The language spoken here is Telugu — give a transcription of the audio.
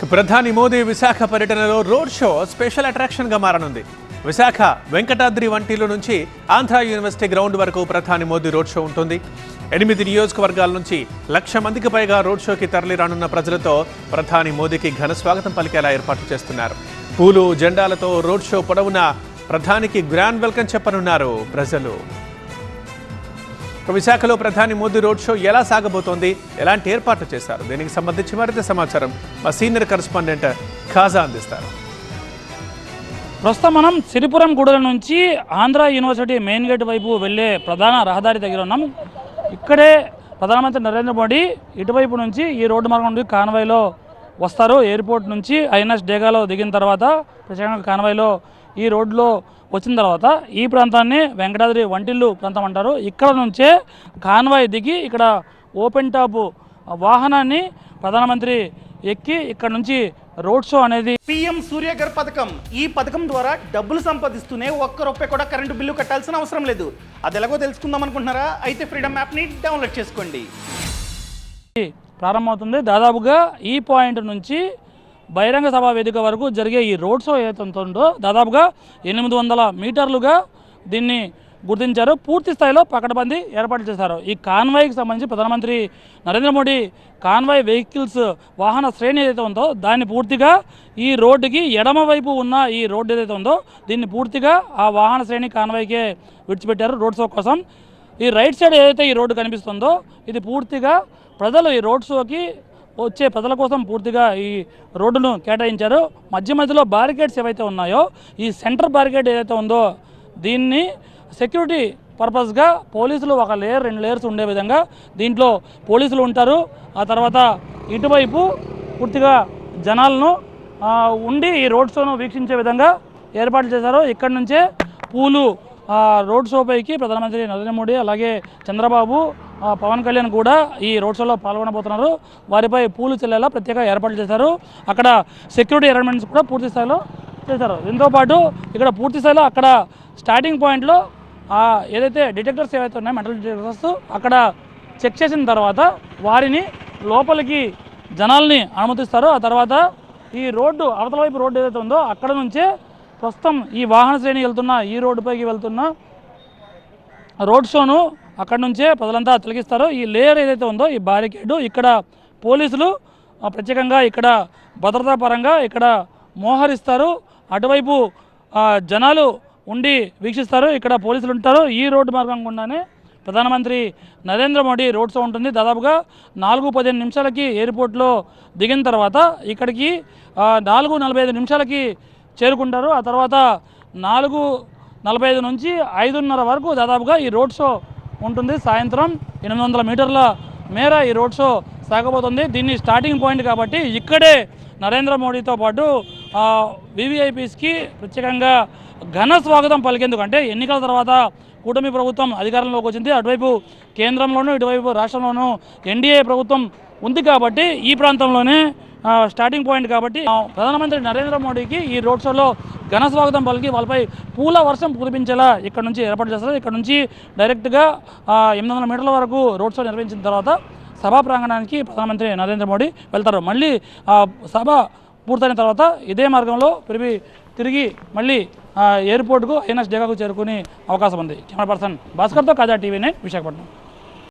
ప్రధాని మోదీ విశాఖ పర్యటనలో రోడ్ షో స్పెషల్ అట్రాక్షన్గా మారనుంది. విశాఖ వెంకటాద్రి వంటిలో నుంచి ఆంధ్ర యూనివర్సిటీ గ్రౌండ్ వరకు ప్రధాని మోదీ రోడ్ షో ఉంటుంది. 8 నియోజకవర్గాల నుంచి 1,00,000 మందికి పైగా రోడ్ షోకి తరలి రానున్న ప్రజలతో ప్రధాని మోదీకి ఘన స్వాగతం పలికేలా ఏర్పాట్లు చేస్తున్నారు. పూలు, జెండాలతో రోడ్ షో పొడవునా ప్రధానికి గ్రాండ్ వెల్కమ్ చెప్పనున్నారు ప్రజలు. విశాఖలో ప్రధాని మోదీ రోడ్ షో ఎలా సాగబోతోంది, ఎలాంటి ఏర్పాట్లు చేశారు, దీనికి సంబంధించి మరింత సమాచారం మా సీనియర్ కరెస్పాండెంట్ ఖాజా అందిస్తారు. ప్రస్తుతం మనం సిరిపురం గూడల నుంచి ఆంధ్ర యూనివర్సిటీ మెయిన్ గేట్ వైపు వెళ్లే ప్రధాన రహదారి దగ్గర ఉన్నాం. ఇక్కడే ప్రధానమంత్రి నరేంద్ర మోడీ ఇటువైపు నుంచి ఈ రోడ్డు మార్గం నుండి కాన్వాయ్లో వస్తారు. ఎయిర్పోర్ట్ నుంచి ఐఎన్ఎస్ డేగాలో దిగిన తర్వాత ప్రత్యేకంగా కాన్వాయ్లో ఈ రోడ్లో వచ్చిన తర్వాత ఈ ప్రాంతాన్ని వెంకటాద్రి వంటిల్లు ప్రాంతం అంటారు. ఇక్కడ నుంచే కాన్వాయ్ దిగి ఇక్కడ ఓపెన్ టాప్ వాహనాన్ని ప్రధానమంత్రి ఎక్కి ఇక్కడ నుంచి రోడ్ షో అనేది PM సూర్యఘర్ పథకం. ఈ పథకం ద్వారా డబ్బులు సంపాదిస్తూనే ఒక్క రూపాయి కూడా కరెంటు బిల్లు కట్టాల్సిన అవసరం లేదు. అది ఎలాగో తెలుసుకుందాం అనుకుంటున్నారా? అయితే ఫ్రీడమ్ యాప్ని డౌన్లోడ్ చేసుకోండి. ప్రారంభమవుతుంది. దాదాపుగా ఈ పాయింట్ నుంచి బహిరంగ సభా వేదిక వరకు జరిగే ఈ రోడ్ షో ఏదైతే ఉంటుందో దాదాపుగా 800 మీటర్లుగా దీన్ని గుర్తించారు. పూర్తి స్థాయిలో పకడ్బందీ ఏర్పాటు చేశారు. ఈ కాన్వాయ్కి సంబంధించి ప్రధానమంత్రి నరేంద్ర మోడీ కాన్వాయ్ వెహికల్స్ వాహన శ్రేణి ఏదైతే ఉందో దాన్ని పూర్తిగా ఈ రోడ్డుకి ఎడమ వైపు ఉన్న ఈ రోడ్డు ఏదైతే ఉందో దీన్ని పూర్తిగా ఆ వాహన శ్రేణి కాన్వాయ్కే విడిచిపెట్టారు రోడ్ షో కోసం. ఈ రైట్ సైడ్ ఏదైతే ఈ రోడ్డు కనిపిస్తుందో ఇది పూర్తిగా ప్రజలు ఈ రోడ్ షోకి వచ్చే ప్రజల కోసం పూర్తిగా ఈ రోడ్డును కేటాయించారు. మధ్యలో బ్యారికేడ్స్ ఏవైతే ఉన్నాయో ఈ సెంటర్ బ్యారికేడ్ ఏదైతే ఉందో దీన్ని సెక్యూరిటీ పర్పస్గా పోలీసులు 1 లేయర్ 2 లేయర్స్ ఉండే విధంగా దీంట్లో పోలీసులు ఉంటారు. ఆ తర్వాత ఇటువైపు పూర్తిగా జనాలను ఉండి ఈ రోడ్ షోను వీక్షించే విధంగా ఏర్పాట్లు చేశారు. ఇక్కడ నుంచే పూలు రోడ్ షో పైకి ప్రధానమంత్రి నరేంద్ర మోడీ అలాగే చంద్రబాబు, పవన్ కళ్యాణ్ కూడా ఈ రోడ్ షోలో పాల్గొనబోతున్నారు. వారిపై పూలు చెల్లేలా ప్రత్యేక ఏర్పాట్లు చేశారు. అక్కడ సెక్యూరిటీ అరేంజ్మెంట్స్ కూడా పూర్తి స్థాయిలో చేశారు. దీంతోపాటు ఇక్కడ పూర్తి స్థాయిలో అక్కడ స్టార్టింగ్ పాయింట్లో ఏదైతే డిటెక్టర్స్ ఏవైతే ఉన్నాయో మెటల్ డిటెక్టర్స్ అక్కడ చెక్ చేసిన తర్వాత వారిని లోపలికి జనాల్ని అనుమతిస్తారు. ఆ తర్వాత ఈ రోడ్డు అవతల వైపు రోడ్డు ఏదైతే ఉందో అక్కడ నుంచే ప్రస్తుతం ఈ వాహన శ్రేణి వెళ్తున్న ఈ రోడ్డుపైకి వెళ్తున్న రోడ్ షోను అక్కడ నుంచే ప్రజలంతా తిలకిస్తారు. ఈ లేయర్ ఏదైతే ఉందో ఈ బారికేడు ఇక్కడ పోలీసులు ప్రత్యేకంగా ఇక్కడ భద్రతా పరంగా ఇక్కడ మోహరిస్తారు. అటువైపు జనాలు ఉండి వీక్షిస్తారు. ఇక్కడ పోలీసులు ఉంటారు. ఈ రోడ్డు మార్గం గుండానే ప్రధానమంత్రి నరేంద్ర మోడీ రోడ్ షో ఉంటుంది. దాదాపుగా 4:15 నిమిషాలకి ఎయిర్పోర్ట్లో దిగిన తర్వాత ఇక్కడికి 4:45 నిమిషాలకి చేరుకుంటారు. ఆ తర్వాత 4:45 నుంచి 5:30 వరకు దాదాపుగా ఈ రోడ్ షో ఉంటుంది. సాయంత్రం 800 మీటర్ల మేర ఈ రోడ్ షో సాగబోతుంది. దీన్ని స్టార్టింగ్ పాయింట్ కాబట్టి ఇక్కడే నరేంద్ర మోడీతో పాటు VVIPస్కి ప్రత్యేకంగా ఘన స్వాగతం పలికేందుకు, అంటే ఎన్నికల తర్వాత కూటమి ప్రభుత్వం అధికారంలోకి వచ్చింది. అటువైపు కేంద్రంలోనూ ఇటువైపు రాష్ట్రంలోనూ NDA ప్రభుత్వం ఉంది కాబట్టి ఈ ప్రాంతంలోనే స్టార్టింగ్ పాయింట్ కాబట్టి ప్రధానమంత్రి నరేంద్ర మోడీకి ఈ రోడ్ షోలో ఘన స్వాగతం పలికి వాళ్ళపై పూల వర్షం కురిపించేలా ఇక్కడ నుంచి ఏర్పాటు చేస్తారు. ఇక్కడ నుంచి డైరెక్ట్గా 800 మీటర్ల వరకు రోడ్ షో నిర్వహించిన తర్వాత సభా ప్రాంగణానికి ప్రధానమంత్రి నరేంద్ర మోడీ వెళ్తారు. మళ్ళీ సభ పూర్తయిన తర్వాత ఇదే మార్గంలో తిరిగి మళ్ళీ ఎయిర్పోర్ట్కు INS డేగాకు చేరుకునే అవకాశం ఉంది. కెమెరా పర్సన్ భాస్కర్తో ఖాజా TV9 విశాఖపట్నం.